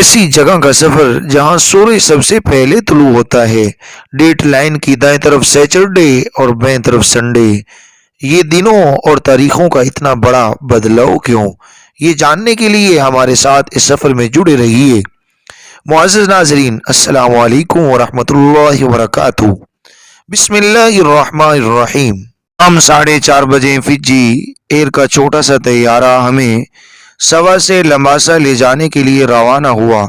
ایسی جگہ کا سفر جہاں سورج سب سے پہلے طلوع ہوتا ہے، ڈیٹ لائن کی دائیں طرف سیچرڈے اور بائیں طرف سنڈے۔ یہ دنوں اور تاریخوں کا اتنا بڑا بدلاؤ کیوں؟ یہ جاننے کے لیے ہمارے ساتھ اس سفر میں جڑے رہیے۔ معزز ناظرین، السلام علیکم ورحمۃ اللہ وبرکاتہ۔ بسم اللہ الرحمن الرحیم۔ شام 4:30 بجے فجی ایئر کا چھوٹا سا طیارہ ہمیں سوا سے لمباسا لے جانے کے لیے روانہ ہوا۔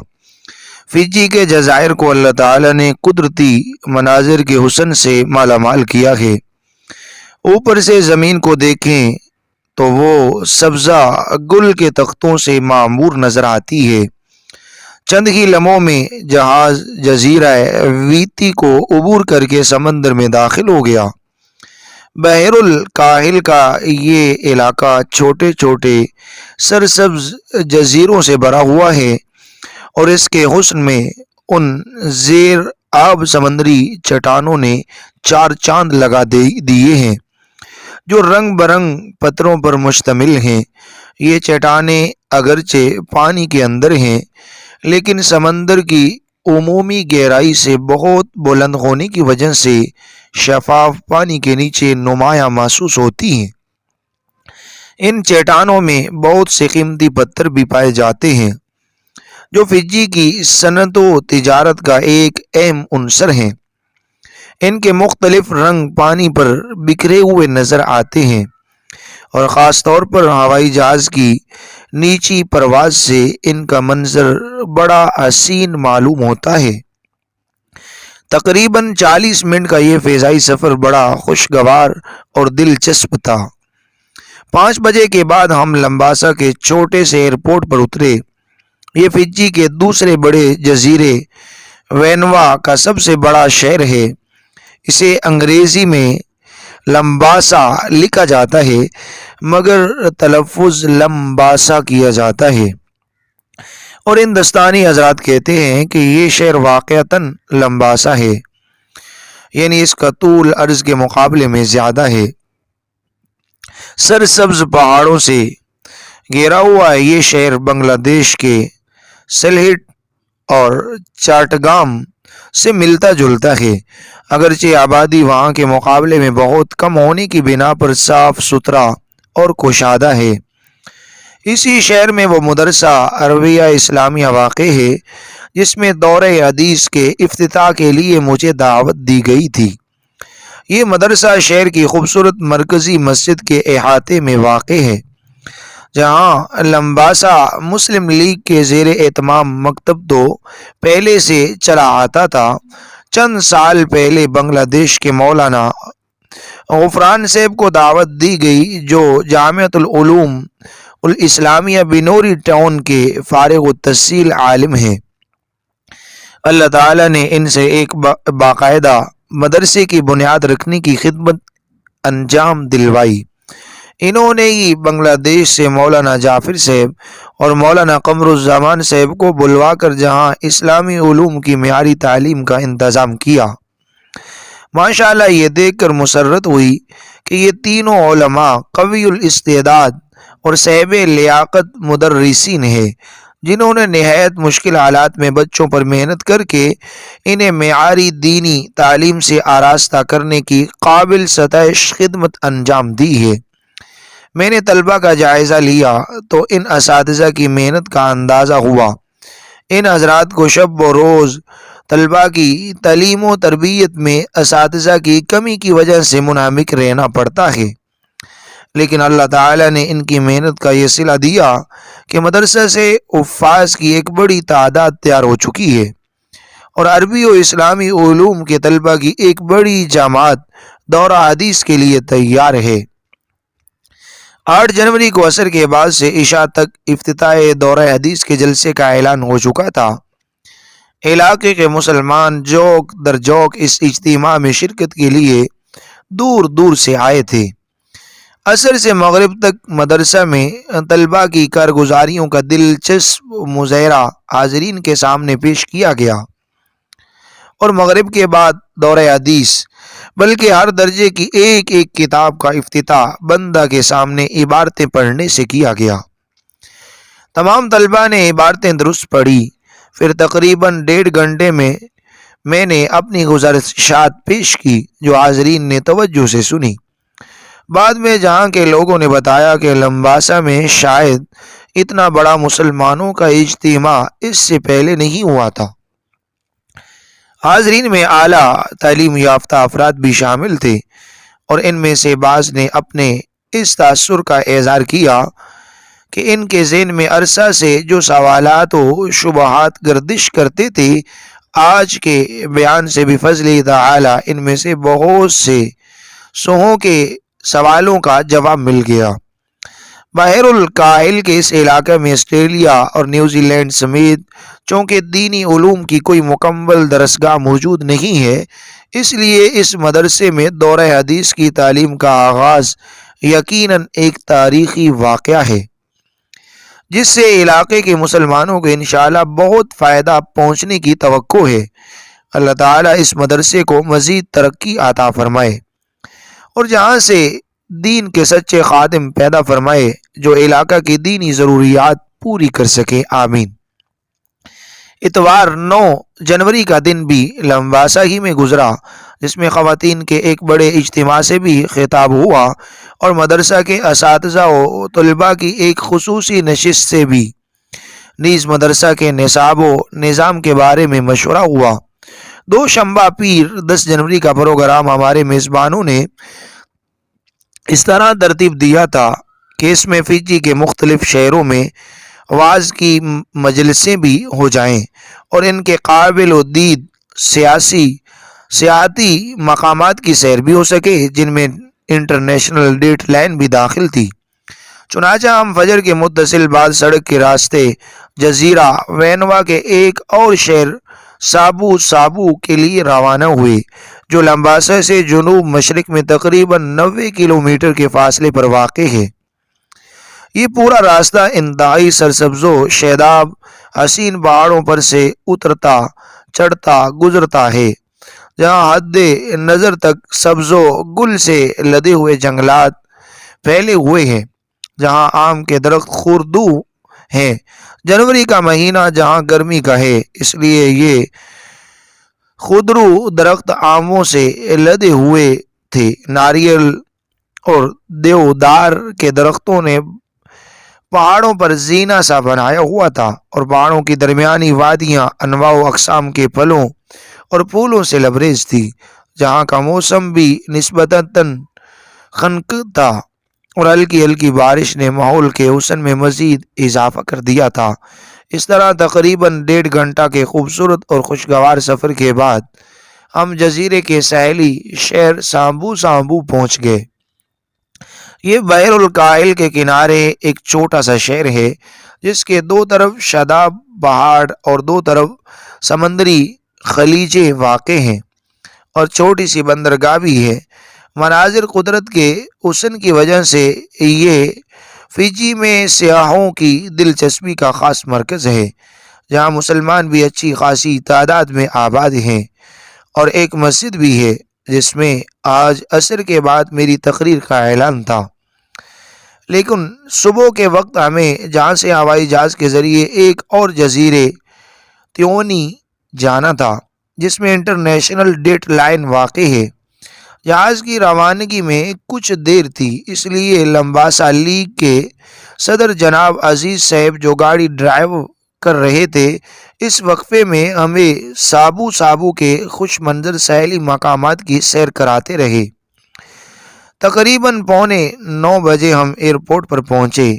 فجی کے جزائر کو اللہ تعالیٰ نے قدرتی مناظر کے حسن سے مالا مال کیا ہے۔ اوپر سے زمین کو دیکھیں تو وہ سبزہ گل کے تختوں سے معمور نظر آتی ہے۔ چند ہی لمحوں میں جہاز جزیرہ ویتی کو عبور کر کے سمندر میں داخل ہو گیا۔ بحر الکاہل کا یہ علاقہ چھوٹے چھوٹے سرسبز جزیروں سے بھرا ہوا ہے اور اس کے حسن میں ان زیر آب سمندری چٹانوں نے چار چاند لگا دیے ہیں جو رنگ برنگ پتھروں پر مشتمل ہیں۔ یہ چٹانیں اگرچہ پانی کے اندر ہیں لیکن سمندر کی عمومی گہرائی سے بہت بلند ہونے کی وجہ سے شفاف پانی کے نیچے نمایاں محسوس ہوتی ہیں۔ ان چٹانوں میں بہت سے قیمتی پتھر بھی پائے جاتے ہیں جو فجی کی صنعت و تجارت کا ایک اہم عنصر ہیں۔ ان کے مختلف رنگ پانی پر بکھرے ہوئے نظر آتے ہیں اور خاص طور پر ہوائی جہاز کی نیچی پرواز سے ان کا منظر بڑا حسین معلوم ہوتا ہے۔ تقریباً 40 منٹ کا یہ فضائی سفر بڑا خوشگوار اور دلچسپ تھا۔ 5 بجے کے بعد ہم لمباسا کے چھوٹے سے ایئرپورٹ پر اترے۔ یہ فجی کے دوسرے بڑے جزیرے وینوا کا سب سے بڑا شہر ہے۔ اسے انگریزی میں لمباسا لکھا جاتا ہے مگر تلفظ لمباسا کیا جاتا ہے، اور ہندوستانی حضرات کہتے ہیں کہ یہ شہر واقعتاً لمباسا ہے، یعنی اس کا طول عرض کے مقابلے میں زیادہ ہے۔ سرسبز پہاڑوں سے گھیرا ہوا ہے یہ شہر بنگلہ دیش کے سلہٹ اور چاٹگام سے ملتا جلتا ہے، اگرچہ آبادی وہاں کے مقابلے میں بہت کم ہونے کی بنا پر صاف ستھرا اور کشادہ ہے۔ اسی شہر میں وہ مدرسہ عربیہ اسلامیہ واقع ہے جس میں دورہ حدیث کے افتتاح کے لیے مجھے دعوت دی گئی تھی۔ یہ مدرسہ شہر کی خوبصورت مرکزی مسجد کے احاطے میں واقع ہے جہاں لمباسا مسلم لیگ کے زیر اہتمام مکتب تو پہلے سے چلا آتا تھا۔ چند سال پہلے بنگلہ دیش کے مولانا غفران صاحب کو دعوت دی گئی جو جامعۃ العلوم الاسلامیہ بنوری ٹاؤن کے فارغ التحصیل عالم ہیں۔ اللہ تعالیٰ نے ان سے ایک باقاعدہ مدرسے کی بنیاد رکھنے کی خدمت انجام دلوائی۔ انہوں نے ہی بنگلہ دیش سے مولانا جعفر صاحب اور مولانا قمر الزمان صاحب کو بلوا کر جہاں اسلامی علوم کی معیاری تعلیم کا انتظام کیا۔ ماشاءاللہ یہ دیکھ کر مسرت ہوئی کہ یہ تینوں علماء قوی الاستعداد اور صاحب لیاقت مدرسین ہیں جنہوں نے نہایت مشکل حالات میں بچوں پر محنت کر کے انہیں معیاری دینی تعلیم سے آراستہ کرنے کی قابل ستائش خدمت انجام دی ہے۔ میں نے طلبہ کا جائزہ لیا تو ان اساتذہ کی محنت کا اندازہ ہوا۔ ان حضرات کو شب و روز طلبہ کی تعلیم و تربیت میں اساتذہ کی کمی کی وجہ سے منہمک رہنا پڑتا ہے، لیکن اللہ تعالیٰ نے ان کی محنت کا یہ صلہ دیا کہ مدرسہ سے حفاظ کی ایک بڑی تعداد تیار ہو چکی ہے اور عربی و اسلامی علوم کے طلبہ کی ایک بڑی جماعت دورہ حدیث کے لیے تیار ہے۔ 8 جنوری کو عصر کے بعد سے عشاء تک افتتاح دورہ حدیث کے جلسے کا اعلان ہو چکا تھا۔ علاقے کے مسلمان جوک در جوک اس اجتماع میں شرکت کے لیے دور دور سے آئے تھے۔ عصر سے مغرب تک مدرسہ میں طلبہ کی کارگزاریوں کا دلچسپ مظاہرہ حاضرین کے سامنے پیش کیا گیا اور مغرب کے بعد دورہ حدیث بلکہ ہر درجے کی ایک ایک کتاب کا افتتاح بندہ کے سامنے عبارتیں پڑھنے سے کیا گیا۔ تمام طلبہ نے عبارتیں درست پڑھی، پھر تقریباً 1.5 گھنٹے میں نے اپنی گزارشات پیش کی جو حاضرین نے توجہ سے سنی۔ بعد میں جہاں کے لوگوں نے بتایا کہ لمباسا میں شاید اتنا بڑا مسلمانوں کا اجتماع اس سے پہلے نہیں ہوا تھا۔ حاضرین میں اعلیٰ تعلیم یافتہ افراد بھی شامل تھے اور ان میں سے بعض نے اپنے اس تاثر کا اظہار کیا کہ ان کے ذہن میں عرصہ سے جو سوالات و شبہات گردش کرتے تھے، آج کے بیان سے بفضل تعالی ان میں سے بہت سے سوہوں کے سوالوں کا جواب مل گیا۔ بحر الکاہل کے اس علاقے میں آسٹریلیا اور نیوزی لینڈ سمیت چونکہ دینی علوم کی کوئی مکمل درسگاہ موجود نہیں ہے، اس لیے اس مدرسے میں دورہ حدیث کی تعلیم کا آغاز یقیناً ایک تاریخی واقعہ ہے جس سے علاقے کے مسلمانوں کو انشاءاللہ بہت فائدہ پہنچنے کی توقع ہے۔ اللہ تعالیٰ اس مدرسے کو مزید ترقی عطا فرمائے اور جہاں سے دین کے سچے خادم پیدا فرمائے جو علاقہ کی دینی ضروریات پوری کر سکے، آمین۔ اتوار 9 جنوری کا دن بھی لمباسا ہی میں گزرا جس میں خواتین کے ایک بڑے اجتماع سے بھی خطاب ہوا اور مدرسہ کے اساتذہ و طلباء کی ایک خصوصی نشست سے بھی نیز مدرسہ کے نصاب و نظام کے بارے میں مشورہ ہوا۔ دوشنبہ پیر 10 جنوری کا پروگرام ہمارے میزبانوں نے اس طرح ترتیب دیا تھا کہ اس میں فجی کے مختلف شہروں میں وعظ کی مجلسیں بھی ہو جائیں اور ان کے قابل و دید سیاحتی مقامات کی سیر بھی ہو سکے جن میں انٹرنیشنل ڈیٹ لائن بھی داخل تھی۔ چنانچہ ہم فجر کے متصل بعد سڑک کے راستے جزیرہ وینوا کے ایک اور شہر سابو کے لیے روانہ ہوئے جو لمباسا سے جنوب مشرق میں تقریباً 90 کلومیٹر کے فاصلے پر واقع ہے۔ یہ پورا راستہ انتہائی سرسبز و شاداب حسین پہاڑوں پر سے اترتا چڑھتا گزرتا ہے جہاں حد نظر تک سبز و گل سے لدے ہوئے جنگلات پھیلے ہوئے ہیں، جہاں آم کے درخت خوردو ہیں۔ جنوری کا مہینہ جہاں گرمی کا ہے اس لیے یہ خودرو درخت آموں سے لدے ہوئے تھے۔ ناریل اور دیودار کے درختوں نے پہاڑوں پر زینہ سا بنایا ہوا تھا اور پہاڑوں کی درمیانی وادیاں انواع و اقسام کے پھلوں اور پھولوں سے لبریز تھی۔ جہاں کا موسم بھی نسبتاً خنک تھا اور ہلکی ہلکی بارش نے ماحول کے حسن میں مزید اضافہ کر دیا تھا۔ اس طرح تقریباً 1.5 گھنٹہ کے خوبصورت اور خوشگوار سفر کے بعد ہم جزیرے کے ساحلی شہر سامبو پہنچ گئے۔ یہ بحر الکاہل کے کنارے ایک چھوٹا سا شہر ہے جس کے دو طرف شاداب پہاڑ اور دو طرف سمندری خلیجیں واقع ہیں اور چھوٹی سی بندرگاہ بھی ہے۔ مناظر قدرت کے حسن کی وجہ سے یہ فجی میں سیاحوں کی دلچسپی کا خاص مرکز ہے، جہاں مسلمان بھی اچھی خاصی تعداد میں آباد ہیں اور ایک مسجد بھی ہے جس میں آج عصر کے بعد میری تقریر کا اعلان تھا۔ لیکن صبح کے وقت ہمیں جہاں سے ہوائی جہاز کے ذریعے ایک اور جزیرے تیونی جانا تھا جس میں انٹرنیشنل ڈیٹ لائن واقع ہے۔ جہاز کی روانگی میں کچھ دیر تھی، اس لیے لمباسا لیگ کے صدر جناب عزیز صاحب جو گاڑی ڈرائیو کر رہے تھے، اس وقفے میں ہمیں سابو کے خوش منظر ساحلی مقامات کی سیر کراتے رہے۔ تقریباً 8:45 بجے ہم ایئرپورٹ پر پہنچے۔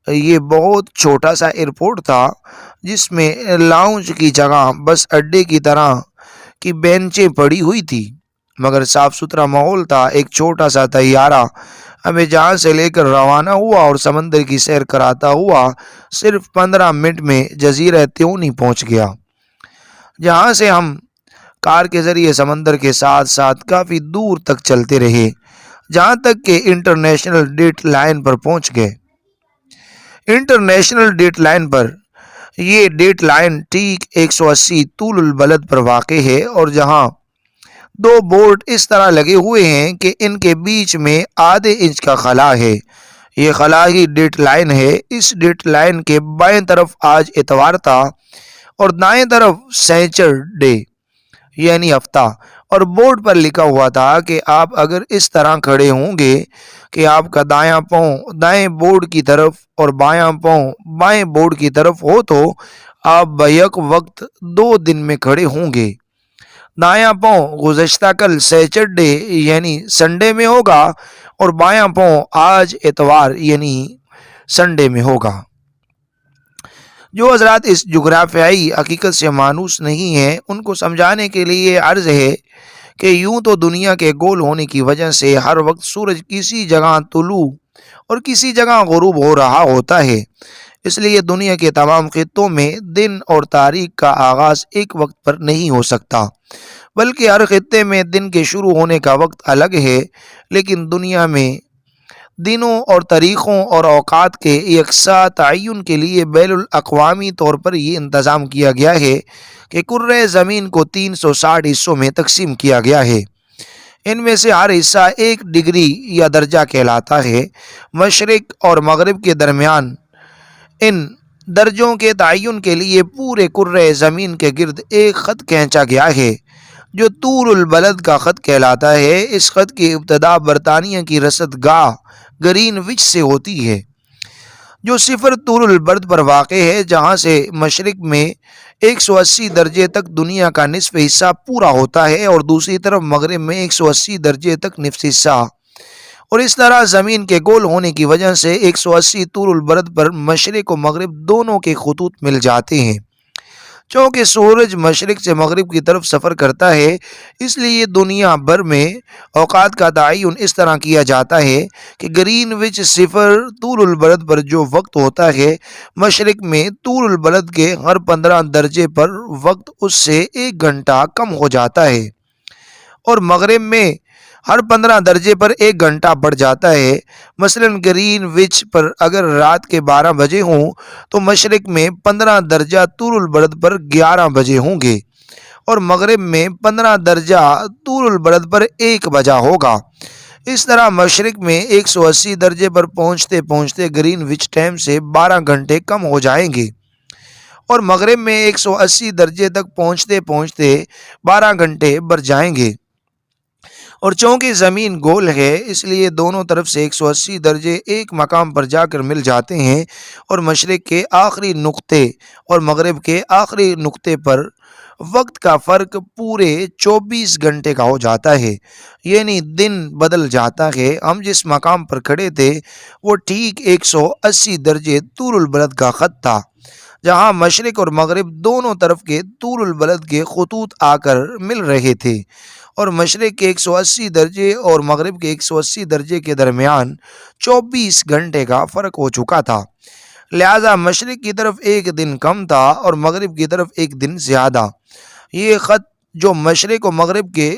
یہ بہت چھوٹا سا ایئرپورٹ تھا جس میں لاؤنج کی جگہ بس اڈے کی طرح کی بینچیں پڑی ہوئی تھی، مگر صاف ستھرا ماحول تھا۔ ایک چھوٹا سا طیارہ ہمیں جہاں سے لے کر روانہ ہوا اور سمندر کی سیر کراتا ہوا صرف 15 منٹ میں جزیرہ تیونی پہنچ گیا، جہاں سے ہم کار کے ذریعے سمندر کے ساتھ ساتھ کافی دور تک چلتے رہے جہاں تک کہ انٹرنیشنل ڈیٹ لائن پر پہنچ گئے۔ انٹرنیشنل ڈیٹ لائن پر یہ ڈیٹ لائن ٹھیک 180 طول البلد پر واقع ہے اور جہاں 2 بورڈ اس طرح لگے ہوئے ہیں کہ ان کے بیچ میں آدھے انچ کا خلا ہے۔ یہ خلا ہی ڈیٹ لائن ہے۔ اس ڈیٹ لائن کے بائیں طرف آج اتوار تھا اور دائیں طرف سیچرڈے یعنی ہفتہ، اور بورڈ پر لکھا ہوا تھا کہ آپ اگر اس طرح کھڑے ہوں گے کہ آپ کا دایاں پاؤں دائیں بورڈ کی طرف اور بایاں پاؤں بائیں بورڈ کی طرف ہو تو آپ بیک وقت 2 دن میں کھڑے ہوں گے۔ دایاں پاؤں گزشتہ کل سیچرڈے یعنی سنڈے میں ہوگا اور بایاں پاؤں آج اتوار یعنی سنڈے میں ہوگا۔ جو حضرات اس جغرافیائی حقیقت سے مانوس نہیں ہیں ان کو سمجھانے کے لیے عرض ہے کہ یوں تو دنیا کے گول ہونے کی وجہ سے ہر وقت سورج کسی جگہ طلوع اور کسی جگہ غروب ہو رہا ہوتا ہے، اس لیے دنیا کے تمام خطوں میں دن اور تاریخ کا آغاز ایک وقت پر نہیں ہو سکتا، بلکہ ہر خطے میں دن کے شروع ہونے کا وقت الگ ہے۔ لیکن دنیا میں دنوں اور تاریخوں اور اوقات کے یکساں تعین کے لیے بین الاقوامی طور پر یہ انتظام کیا گیا ہے کہ کرۂ زمین کو 360 حصوں میں تقسیم کیا گیا ہے۔ ان میں سے ہر حصہ 1 ڈگری یا درجہ کہلاتا ہے۔ مشرق اور مغرب کے درمیان ان درجوں کے تعین کے لیے پورے کرۂ زمین کے گرد ایک خط کھینچا گیا ہے جو طول البلد کا خط کہلاتا ہے۔ اس خط کی ابتدا برطانیہ کی رصد گاہ گرین وچ سے ہوتی ہے جو 0 طول البلد پر واقع ہے، جہاں سے مشرق میں 180 درجے تک دنیا کا نصف حصہ پورا ہوتا ہے اور دوسری طرف مغرب میں 180 درجے تک نصف حصہ، اور اس طرح زمین کے گول ہونے کی وجہ سے 180 طول البلد پر مشرق و مغرب دونوں کے خطوط مل جاتے ہیں۔ چونکہ سورج مشرق سے مغرب کی طرف سفر کرتا ہے، اس لیے دنیا بھر میں اوقات کا تعین اس طرح کیا جاتا ہے کہ گرین وچ 0 طول البلد پر جو وقت ہوتا ہے، مشرق میں طول البلد کے ہر 15 درجے پر وقت اس سے 1 گھنٹہ کم ہو جاتا ہے، اور مغرب میں ہر 15 درجے پر 1 گھنٹہ بڑھ جاتا ہے۔ مثلا گرین وچ پر اگر رات کے 12 بجے ہوں تو مشرق میں 15 درجہ طول البلد پر 11 بجے ہوں گے اور مغرب میں 15 درجہ طول البلد پر 1 بجا ہوگا۔ اس طرح مشرق میں 180 درجے پر پہنچتے پہنچتے گرین وچ ٹائم سے 12 گھنٹے کم ہو جائیں گے اور مغرب میں 180 درجے تک پہنچتے پہنچتے 12 گھنٹے بڑھ جائیں گے۔ اور چونکہ زمین گول ہے اس لیے دونوں طرف سے 180 درجے ایک مقام پر جا کر مل جاتے ہیں اور مشرق کے آخری نقطے اور مغرب کے آخری نقطے پر وقت کا فرق پورے 24 گھنٹے کا ہو جاتا ہے، یعنی دن بدل جاتا ہے۔ ہم جس مقام پر کھڑے تھے وہ ٹھیک 180 درجے طول البلد کا خط تھا، جہاں مشرق اور مغرب دونوں طرف کے طول البلد کے خطوط آ کر مل رہے تھے، اور مشرق کے 180 درجے اور مغرب کے 180 درجے کے درمیان 24 گھنٹے کا فرق ہو چکا تھا، لہذا مشرق کی طرف 1 دن کم تھا اور مغرب کی طرف 1 دن زیادہ۔ یہ خط جو مشرق و مغرب کے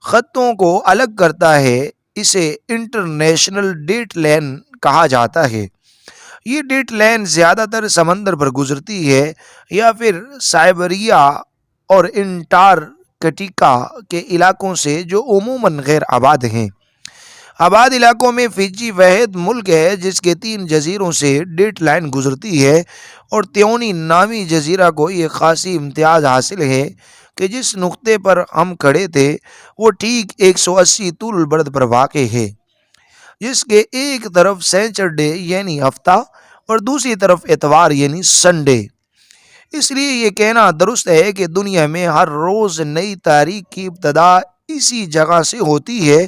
خطوں کو الگ کرتا ہے اسے انٹرنیشنل ڈیٹ لائن کہا جاتا ہے۔ یہ ڈیٹ لائن زیادہ تر سمندر پر گزرتی ہے یا پھر سائبیریا اور انٹارکٹیکا کے علاقوں سے جو عموماً غیر آباد ہیں۔ آباد علاقوں میں فجی واحد ملک ہے جس کے 3 جزیروں سے ڈیٹ لائن گزرتی ہے، اور تیونی نامی جزیرہ کو یہ خاصی امتیاز حاصل ہے کہ جس نقطے پر ہم کھڑے تھے وہ ٹھیک 180 طول البلد پر واقع ہے، جس کے ایک طرف سیچرڈے یعنی ہفتہ اور دوسری طرف اتوار یعنی سنڈے۔ اس لیے یہ کہنا درست ہے کہ دنیا میں ہر روز نئی تاریخ کی ابتدا اسی جگہ سے ہوتی ہے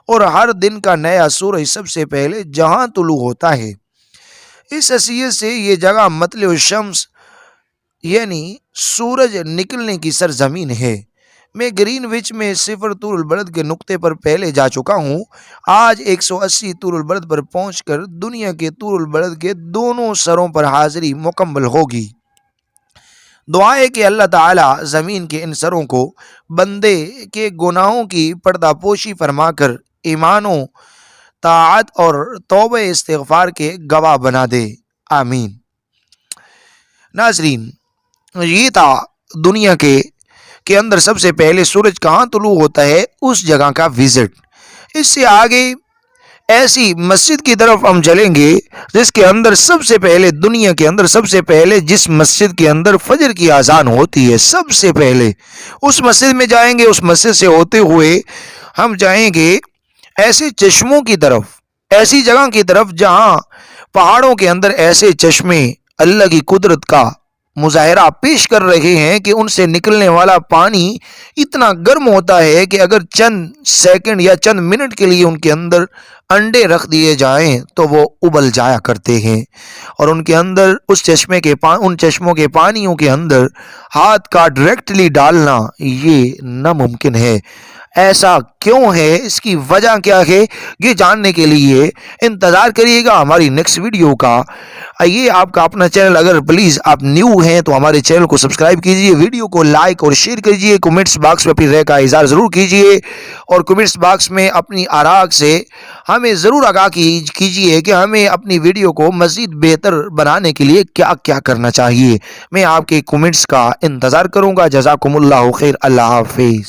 اور ہر دن کا نیا سورج سب سے پہلے جہاں طلوع ہوتا ہے۔ اس حیثیت سے یہ جگہ مطلع الشمس یعنی سورج نکلنے کی سرزمین ہے۔ میں گرین وچ میں 0 طول البلد کے نقطے پر پہلے جا چکا ہوں، آج 180 طول البلد پر پہنچ کر دنیا کے طول البلد کے دونوں سروں پر حاضری مکمل ہوگی۔ دعا ہے کہ اللہ تعالیٰ زمین کے ان سروں کو بندے کے گناہوں کی پردہ پوشی فرما کر ایمان و طاعت اور توبہ استغفار کے گواہ بنا دے، آمین۔ ناظرین، یہ تھا دنیا کے اندر سب سے پہلے سورج کہاں طلوع ہوتا ہے اس جگہ کا وزٹ۔ اس سے آگے ایسی مسجد کی طرف ہم چلیں گے جس کے اندر سب سے پہلے، دنیا کے اندر سب سے پہلے جس مسجد کے اندر فجر کی اذان ہوتی ہے، سب سے پہلے اس مسجد میں جائیں گے۔ اس مسجد سے ہوتے ہوئے ہم جائیں گے ایسے چشموں کی طرف، ایسی جگہ کی طرف جہاں پہاڑوں کے اندر ایسے چشمے اللہ کی قدرت کا مظاہرہ پیش کر رہے ہیں کہ ان سے نکلنے والا پانی اتنا گرم ہوتا ہے کہ اگر چند سیکنڈ یا چند منٹ کے لیے ان کے اندر انڈے رکھ دیے جائیں تو وہ ابل جایا کرتے ہیں، اور ان کے اندر اس ان چشموں کے پانیوں کے اندر ہاتھ کا ڈائریکٹلی ڈالنا یہ ناممکن ہے۔ ایسا کیوں ہے، اس کی وجہ کیا ہے، یہ جاننے کے لیے انتظار کریے گا ہماری نیکسٹ ویڈیو کا۔ یہ آپ کا اپنا چینل، اگر پلیز آپ نیو ہیں تو ہمارے چینل کو سبسکرائب کیجئے، ویڈیو کو لائک اور شیئر کیجئے، کمنٹس باکس میں اپنی رائے کا اظہار ضرور کیجئے، اور کمنٹس باکس میں اپنی آراء سے ہمیں ضرور آگاہ کیجئے کہ ہمیں اپنی ویڈیو کو مزید بہتر بنانے کے لیے کیا کیا کرنا چاہیے۔ میں آپ کے کمنٹس کا انتظار کروں گا۔ جزاکم اللہ خیر، اللہ حافظ۔